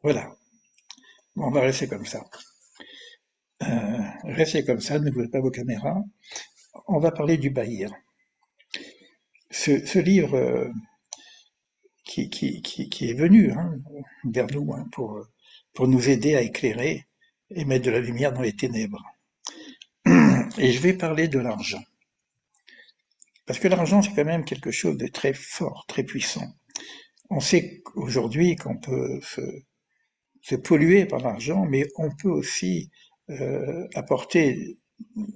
Voilà. Bon, on va rester comme ça. Restez comme ça, n'ouvrez pas vos caméras. On va parler du Bahir. Ce livre qui est venu vers nous pour nous aider à éclairer et mettre de la lumière dans les ténèbres. Et je vais parler de l'argent. Parce que l'argent, c'est quand même quelque chose de très fort, très puissant. On sait aujourd'hui qu'on peut se polluer par l'argent, mais on peut aussi apporter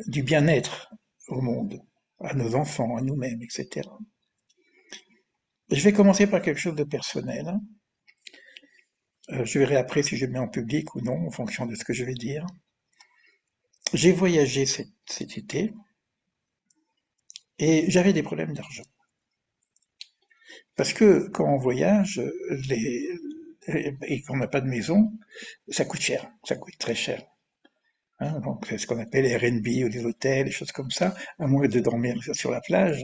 du bien-être au monde, à nos enfants, à nous-mêmes, etc. Je vais commencer par quelque chose de personnel. Je verrai après si je le mets en public ou non, en fonction de ce que je vais dire. J'ai voyagé cet été et j'avais des problèmes d'argent. Parce que quand on voyage et qu'on n'a pas de maison, ça coûte cher, ça coûte très cher. Hein, donc c'est ce qu'on appelle les Airbnb ou des hôtels, des choses comme ça, à moins de dormir sur la plage.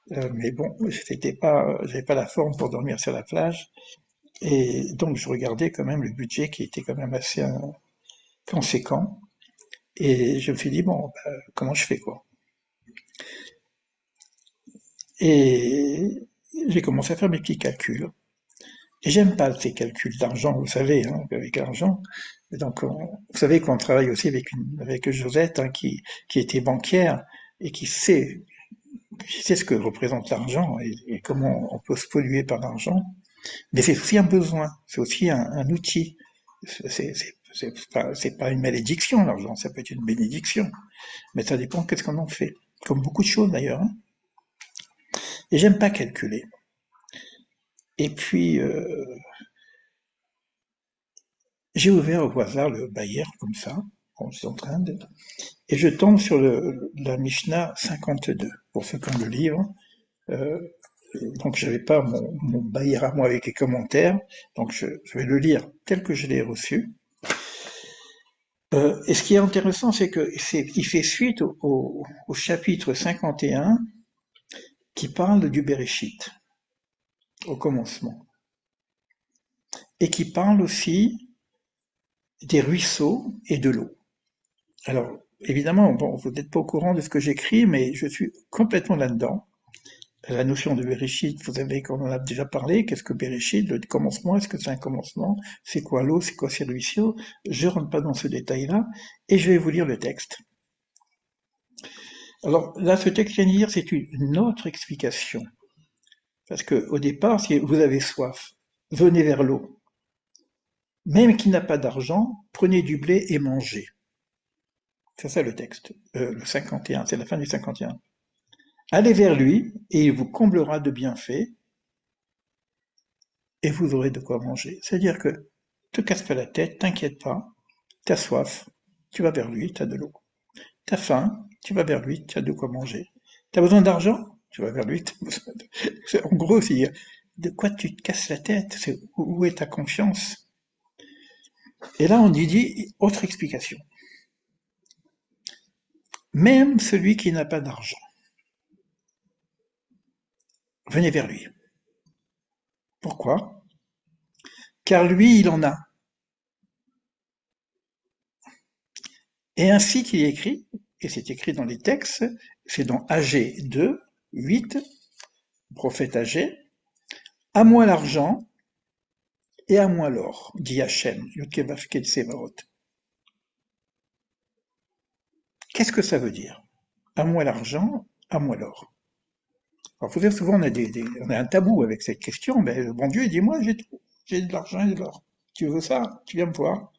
Mais bon, j'avais pas la forme pour dormir sur la plage. Et donc je regardais quand même le budget qui était quand même assez conséquent. Et je me suis dit, bon, bah, comment je fais quoi? Et j'ai commencé à faire mes petits calculs. Et j'aime pas ces calculs d'argent, vous savez, hein, avec l'argent. Et donc, vous savez qu'on travaille aussi avec Josette, hein, qui était banquière et qui sait ce que représente l'argent et comment on peut se polluer par l'argent. Mais c'est aussi un besoin, c'est aussi un outil. C'est pas une malédiction, l'argent, ça peut être une bénédiction. Mais ça dépend qu'est-ce qu'on en fait. Comme beaucoup de choses d'ailleurs, hein. Et j'aime pas calculer. Et puis, j'ai ouvert au hasard le Bayer, comme ça, en suis en train de... Et je tombe sur la Mishnah 52, pour ceux qui ont le livre. Euh, donc, j'avais pas mon Bayer à moi avec les commentaires, donc je vais le lire tel que je l'ai reçu. Et ce qui est intéressant, c'est il fait suite au chapitre 51 qui parle du Bereshit, au commencement, et qui parle aussi des ruisseaux et de l'eau. Alors, évidemment, bon, vous n'êtes pas au courant de ce que j'écris, mais je suis complètement là-dedans. La notion de Bereshit, vous savez qu'on en a déjà parlé. Qu'est-ce que Bereshit? Le commencement, est-ce que c'est un commencement? C'est quoi l'eau? C'est quoi ces ruisseaux? Je rentre pas dans ce détail-là, et je vais vous lire le texte. Alors là, ce texte que je viens de lire, c'est une autre explication. Parce que au départ, si vous avez soif, venez vers l'eau. Même qui n'a pas d'argent, prenez du blé et mangez. C'est ça le texte. Le 51, c'est la fin du 51. Allez vers lui, et il vous comblera de bienfaits, et vous aurez de quoi manger. C'est-à-dire que te casse pas la tête, t'inquiète pas, t'as soif, tu vas vers lui, t'as de l'eau. T'as faim, tu vas vers lui, tu as de quoi manger. T'as besoin d'argent, tu vas vers lui, t'as besoin de... En gros, c'est de quoi tu te casses la tête, c'est où est ta confiance. Et là, on dit autre explication. Même celui qui n'a pas d'argent, venez vers lui. Pourquoi? Car lui, il en a. Et ainsi qu'il est écrit, et c'est écrit dans les textes, c'est dans Agé 2, 8, prophète Agé, à moi l'argent et à moi l'or, dit Hachem, Yudkevavke Tsevaot. Qu'est-ce que ça veut dire? À moi l'argent, à moi l'or. Alors, vous savez, souvent, on a un tabou avec cette question, mais le bon Dieu, il dit, moi, j'ai tout. J'ai de l'argent et de l'or. Tu veux ça? Tu viens me voir.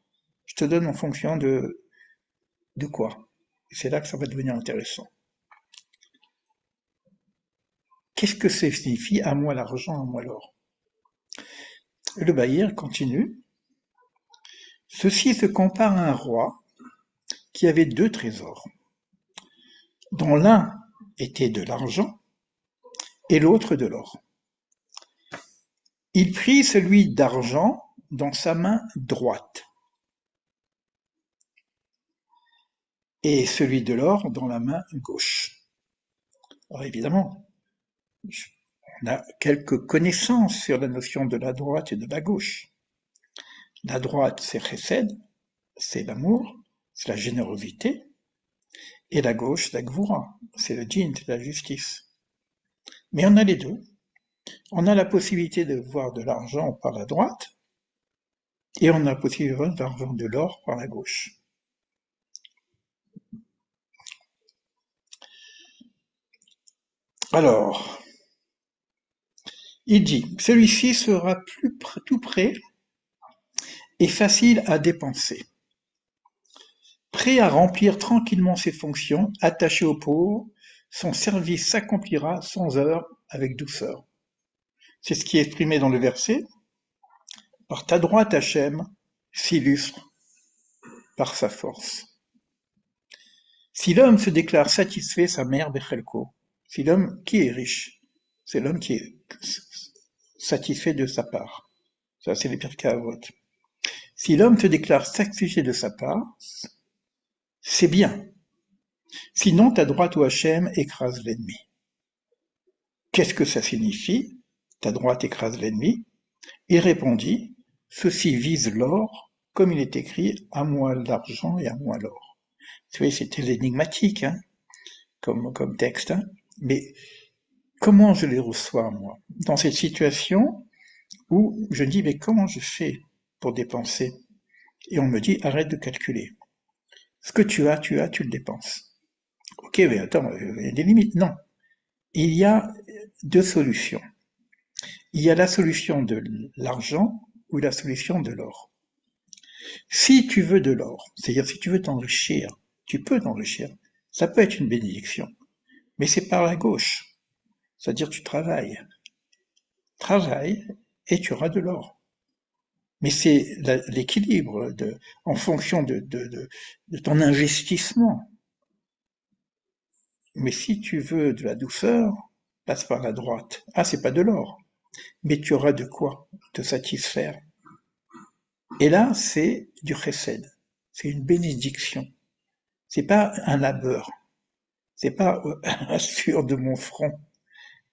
Je te donne en fonction de quoi? Et c'est là que ça va devenir intéressant. Qu'est-ce que ça signifie à moi l'argent, à moi l'or? Le Bahir continue. Ceci se compare à un roi qui avait deux trésors, dont l'un était de l'argent et l'autre de l'or. Il prit celui d'argent dans sa main droite et celui de l'or dans la main gauche. Alors évidemment, on a quelques connaissances sur la notion de la droite et de la gauche. La droite, c'est chesed, c'est l'amour, c'est la générosité, et la gauche, la gvoura, c'est le djinn, c'est la justice. Mais on a les deux. On a la possibilité de voir de l'argent par la droite, et on a la possibilité de voir de l'argent, de l'or par la gauche. Alors, il dit, celui-ci sera tout prêt et facile à dépenser, prêt à remplir tranquillement ses fonctions, attaché aux pauvres, son service s'accomplira sans heurts, avec douceur. C'est ce qui est exprimé dans le verset. Par ta droite, Hachem s'illustre par sa force. Si l'homme se déclare satisfait, sa mère Bechelko. Si l'homme qui est riche, c'est l'homme qui est satisfait de sa part. Ça, c'est les Pirkei Avot. Si l'homme se déclare satisfait de sa part, c'est bien. Sinon, ta droite ou Hachem écrase l'ennemi. Qu'est-ce que ça signifie? Ta droite écrase l'ennemi. Il répondit, ceci vise l'or, comme il est écrit, à moi l'argent et à moi l'or. Vous voyez, c'était l'énigmatique, hein, comme texte. Hein. Mais comment je les reçois, moi? Dans cette situation où je dis, mais comment je fais pour dépenser? Et on me dit, arrête de calculer. Ce que tu as, tu le dépenses. Ok, mais attends, il y a des limites. Non. Il y a deux solutions. Il y a la solution de l'argent ou la solution de l'or. Si tu veux de l'or, c'est-à-dire si tu veux t'enrichir, tu peux t'enrichir. Ça peut être une bénédiction. Mais c'est par la gauche. C'est-à-dire tu travailles. Travaille et tu auras de l'or. Mais c'est l'équilibre en fonction de ton investissement. Mais si tu veux de la douceur, passe par la droite. Ah, c'est pas de l'or. Mais tu auras de quoi te satisfaire. Et là, c'est du chesed. C'est une bénédiction. C'est pas un labeur. C'est pas un sueur de mon front.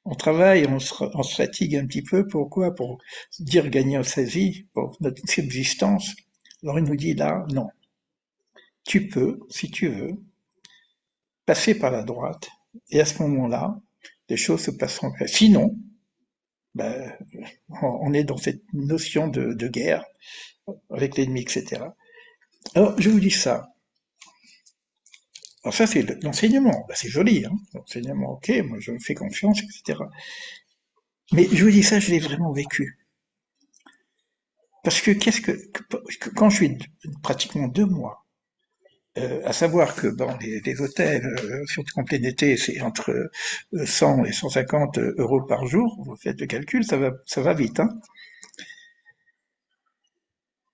On travaille, on se fatigue un petit peu. Pourquoi? Pour dire gagner sa vie, pour notre subsistance. Alors il nous dit là, non. Tu peux, si tu veux, passer par la droite. Et à ce moment-là, les choses se passeront. Sinon, ben, on est dans cette notion de guerre avec l'ennemi, etc. Alors, je vous dis ça. Alors ça, c'est l'enseignement. Ben, c'est joli, hein. L'enseignement, ok, moi je me fais confiance, etc. Mais je vous dis ça, je l'ai vraiment vécu. Parce que quand je suis pratiquement 2 mois, à savoir que bon, les hôtels, surtout en plein été, c'est entre 100 et 150 euros par jour. Vous faites le calcul, ça va vite. Hein.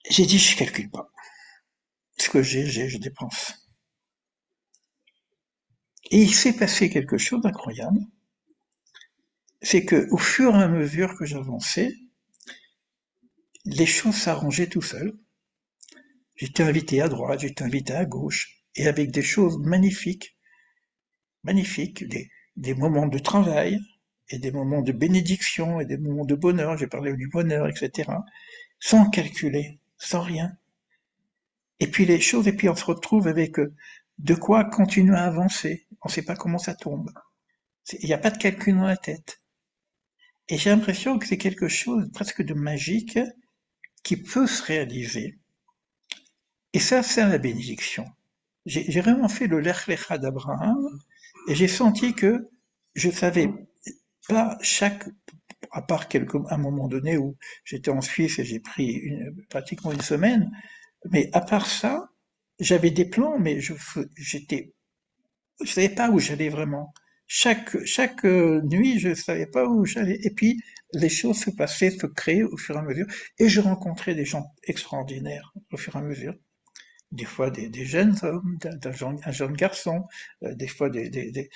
J'ai dit, je calcule pas. Ce que je dépense. Et il s'est passé quelque chose d'incroyable. C'est que, au fur et à mesure que j'avançais, les choses s'arrangeaient tout seules. J'étais invité à droite, j'étais invité à gauche, et avec des choses magnifiques, magnifiques, des moments de travail, et des moments de bénédiction, et des moments de bonheur, j'ai parlé du bonheur, etc., sans calculer, sans rien. Et puis les choses, et puis on se retrouve avec de quoi continuer à avancer. On ne sait pas comment ça tombe. Il n'y a pas de calcul dans la tête. Et j'ai l'impression que c'est quelque chose presque de magique qui peut se réaliser. Et ça, c'est la bénédiction. J'ai vraiment fait le Lech Lecha d'Abraham et j'ai senti que je savais pas à part un moment donné où j'étais en Suisse et j'ai pris pratiquement une semaine, mais à part ça, j'avais des plans, mais je savais pas où j'allais vraiment. Chaque nuit, je savais pas où j'allais. Et puis, les choses se passaient, se créaient au fur et à mesure. Et je rencontrais des gens extraordinaires au fur et à mesure. Des fois des jeunes hommes, un jeune garçon, des fois des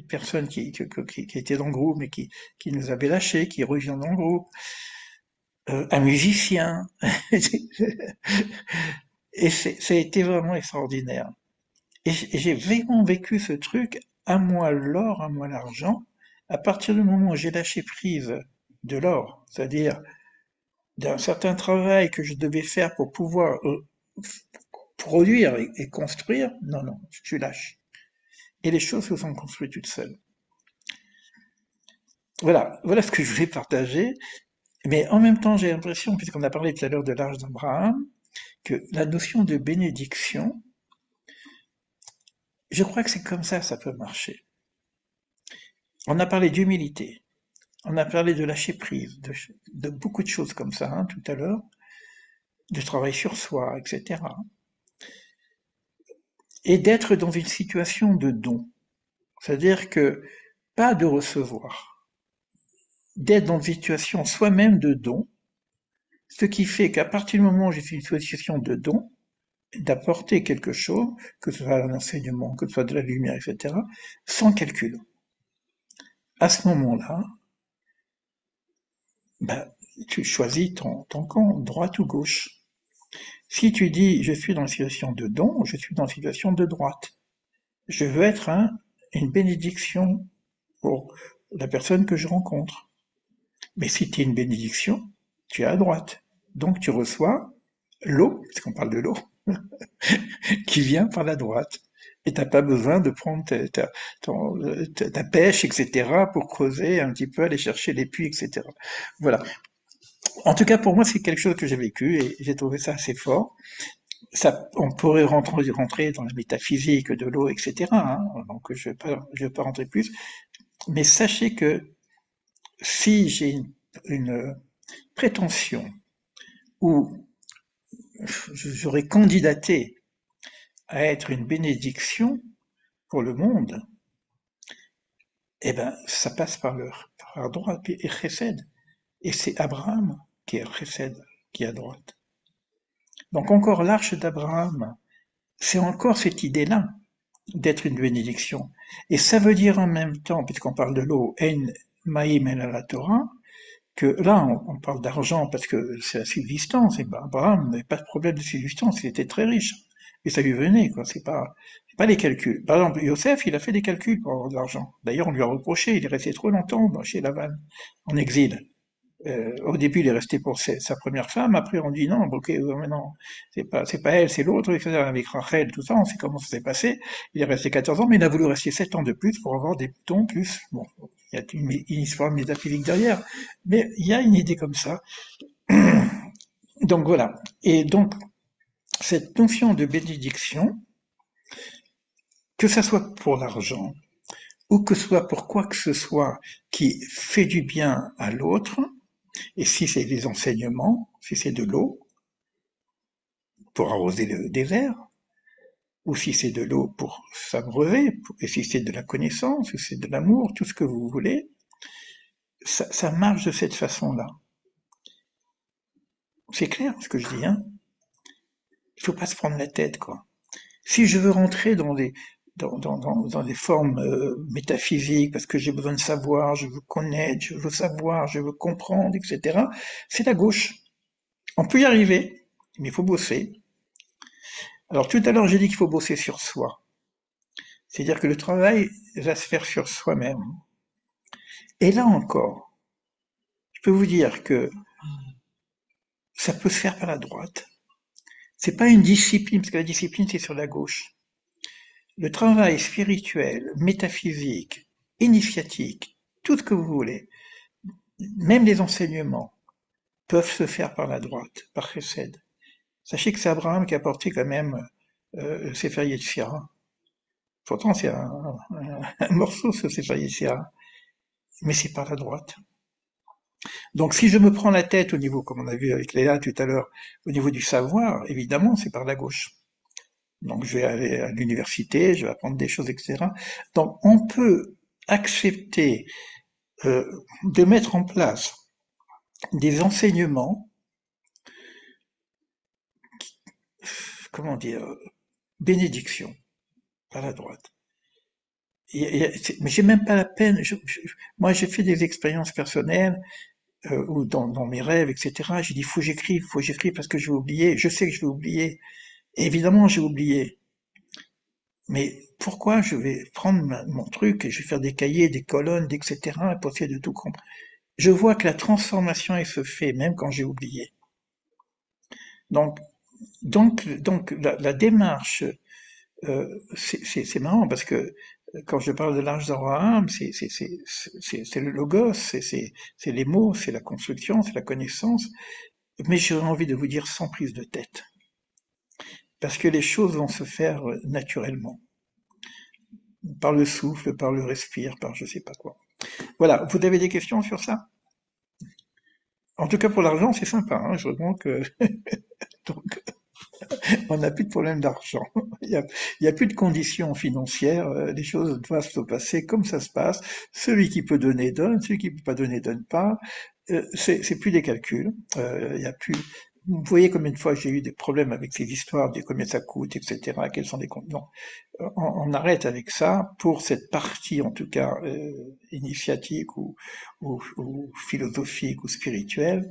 personnes qui étaient dans le groupe mais qui nous avaient lâchés, qui reviennent dans le groupe, un musicien. Et ça a été vraiment extraordinaire. Et j'ai vraiment vécu ce truc, à moi l'or, à moi l'argent, à partir du moment où j'ai lâché prise de l'or, c'est-à-dire d'un certain travail que je devais faire pour pouvoir produire et construire, non, non, je lâche. Et les choses se sont construites toutes seules. Voilà ce que je voulais partager. Mais en même temps, j'ai l'impression, puisqu'on a parlé tout à l'heure de l'âge d'Abraham, que la notion de bénédiction, je crois que c'est comme ça peut marcher. On a parlé d'humilité, on a parlé de lâcher prise, de beaucoup de choses comme ça tout à l'heure, de travail sur soi, etc. Et d'être dans une situation de don. C'est-à-dire que pas de recevoir, d'être dans une situation soi-même de don, ce qui fait qu'à partir du moment où je suis dans une situation de don, d'apporter quelque chose, que ce soit un enseignement, que ce soit de la lumière, etc., sans calcul. À ce moment-là, ben, tu choisis ton camp, droite ou gauche. Si tu dis je suis dans une situation de don, je suis dans une situation de droite. Je veux être une bénédiction pour la personne que je rencontre. Mais si tu es une bénédiction, tu es à droite. Donc tu reçois l'eau, parce qu'on parle de l'eau, qui vient par la droite. Et t'as pas besoin de prendre ta pêche, etc., pour creuser un petit peu, aller chercher les puits, etc. Voilà. En tout cas, pour moi, c'est quelque chose que j'ai vécu et j'ai trouvé ça assez fort. Ça, on pourrait rentrer dans la métaphysique de l'eau, etc., donc je vais pas rentrer plus. Mais sachez que si j'ai une prétention où j'aurais candidaté à être une bénédiction pour le monde, eh ben, ça passe par droite et chesed. Et c'est Abraham qui est chesed, qui est à droite. Donc encore l'arche d'Abraham, c'est encore cette idée-là d'être une bénédiction. Et ça veut dire en même temps, puisqu'on parle de l'eau, en maïm el la Torah, que là, on parle d'argent parce que c'est la subsistance. Et ben, Abraham n'avait pas de problème de subsistance, il était très riche. Et ça lui venait, quoi. C'est pas les calculs. Par exemple, Yosef, il a fait des calculs pour avoir de l'argent. D'ailleurs, on lui a reproché, il est resté trop longtemps chez Lavan, en exil. Au début, il est resté pour sa première femme. Après, on dit non, ok, mais non, c'est pas elle, c'est l'autre, etc. Avec Rachel, tout ça, on sait comment ça s'est passé. Il est resté 14 ans, mais il a voulu rester 7 ans de plus pour avoir des boutons plus. Bon, il y a une histoire métaphysique derrière, mais il y a une idée comme ça. Donc voilà. Et donc, cette notion de bénédiction, que ça soit pour l'argent, ou que ce soit pour quoi que ce soit qui fait du bien à l'autre, et si c'est des enseignements, si c'est de l'eau, pour arroser le désert, ou si c'est de l'eau pour s'abreuver, et si c'est de la connaissance, ou c'est de l'amour, tout ce que vous voulez, ça marche de cette façon-là. C'est clair ce que je dis, hein? Il faut pas se prendre la tête, quoi. Si je veux rentrer dans des formes métaphysiques, parce que j'ai besoin de savoir, je veux connaître, je veux savoir, je veux comprendre, etc., c'est la gauche. On peut y arriver, mais il faut bosser. Alors tout à l'heure, j'ai dit qu'il faut bosser sur soi. C'est-à-dire que le travail va se faire sur soi-même. Et là encore, je peux vous dire que ça peut se faire par la droite. C'est pas une discipline, parce que la discipline, c'est sur la gauche. Le travail spirituel, métaphysique, initiatique, tout ce que vous voulez, même les enseignements, peuvent se faire par la droite, par Chesed. Sachez que c'est Abraham qui a porté quand même Sefer Yetzirah. Pourtant, c'est un morceau, ce Sefer Yetzirah. Mais c'est par la droite. Donc si je me prends la tête au niveau, comme on a vu avec Léa tout à l'heure, au niveau du savoir, évidemment, c'est par la gauche. Donc je vais aller à l'université, je vais apprendre des choses, etc. Donc on peut accepter de mettre en place des enseignements, comment dire, bénédiction par la droite. Mais j'ai même pas la peine. Moi, j'ai fait des expériences personnelles ou dans mes rêves, etc. J'ai dit faut que j'écrive parce que je vais oublier. Je sais que je vais oublier. Et évidemment, j'ai oublié. Mais pourquoi je vais prendre mon truc et je vais faire des cahiers, des colonnes, etc. pour essayer de tout comprendre. je vois que la transformation, elle se fait même quand j'ai oublié. Donc, donc la démarche, c'est marrant parce que quand je parle de l'Arche d'Abraham, c'est le logos, c'est les mots, c'est la construction, c'est la connaissance, mais j'aurais envie de vous dire sans prise de tête, parce que les choses vont se faire naturellement, par le souffle, par le respire, par je sais pas quoi. Voilà, vous avez des questions sur ça? En tout cas pour l'argent, c'est sympa, hein, je vois que donc, on n'a plus de problème d'argent. Il y a plus de conditions financières. Les choses doivent se passer comme ça se passe. Celui qui peut donner donne, celui qui peut pas donner donne pas. C'est plus des calculs. Il y a plus. Vous voyez combien de fois j'ai eu des problèmes avec ces histoires de combien ça coûte, etc. Quels sont les comptes. Non, on arrête avec ça pour cette partie, en tout cas initiatique ou philosophique ou spirituelle.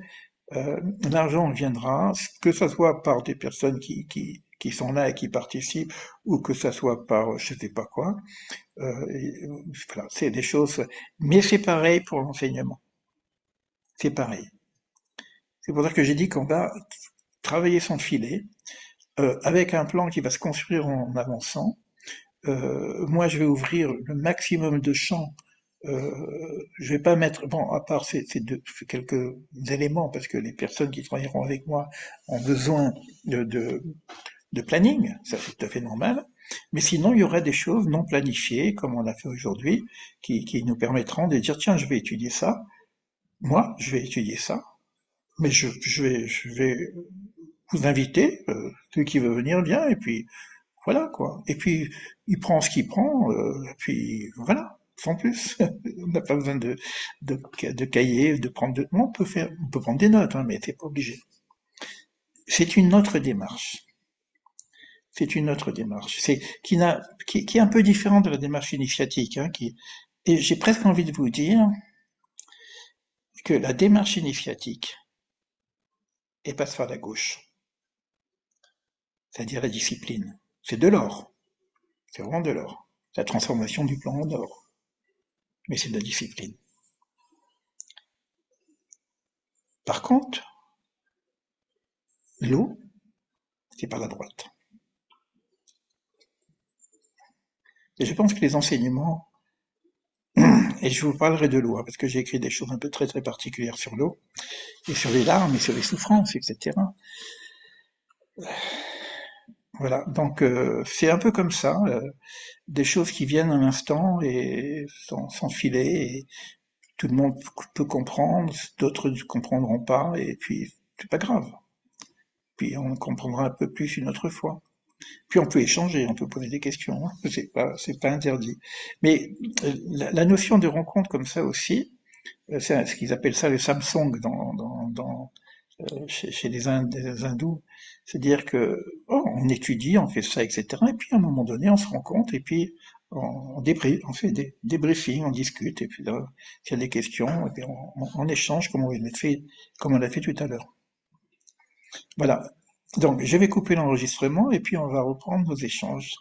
L'argent viendra, que ce soit par des personnes qui sont là et qui participent, ou que ce soit par je sais pas quoi. Voilà, c'est des choses. Mais c'est pareil pour l'enseignement. C'est pareil. C'est pour ça que j'ai dit qu'on va travailler son filet avec un plan qui va se construire en avançant. Moi, je vais ouvrir le maximum de champs. Je vais pas mettre, bon, à part ces quelques éléments, parce que les personnes qui travailleront avec moi ont besoin de, de, de planning, ça c'est tout à fait normal. Mais sinon, il y aura des choses non planifiées, comme on a fait aujourd'hui, qui nous permettront de dire, tiens, je vais étudier ça. Moi, je vais étudier ça. Mais je vais vous inviter, celui qui veut venir vient, et puis voilà quoi. Et puis il prend ce qu'il prend, et puis voilà, sans plus. On n'a pas besoin de cahier, de prendre de. On peut prendre des notes, hein, mais c'est pas obligé. C'est une autre démarche. C'est une autre démarche. C'est qui est un peu différente de la démarche initiatique, hein, et j'ai presque envie de vous dire que la démarche initiatique, elle passe par la gauche, c'est-à-dire la discipline. C'est de l'or. C'est vraiment de l'or. La transformation du plan en or. Mais c'est de la discipline. Par contre, l'eau, c'est par la droite. Et je pense que les enseignements, et je vous parlerai de l'eau, hein, parce que j'ai écrit des choses un peu très très particulières sur l'eau, et sur les larmes, et sur les souffrances, etc. Voilà, donc c'est un peu comme ça, des choses qui viennent à l'instant et sans filet, et tout le monde peut comprendre, d'autres ne comprendront pas, et puis c'est pas grave. Puis on comprendra un peu plus une autre fois. Puis on peut échanger, on peut poser des questions, hein. C'est pas interdit. Mais la notion de rencontre comme ça aussi, c'est ce qu'ils appellent ça le Samsung chez les hindous. C'est-à-dire que on étudie, on fait ça, etc. Et puis à un moment donné, on se rend compte et puis on fait des débriefings, on discute et puis là, s'il y a des questions, et puis on échange comme on l'a fait tout à l'heure. Voilà. Donc je vais couper l'enregistrement et puis on va reprendre nos échanges.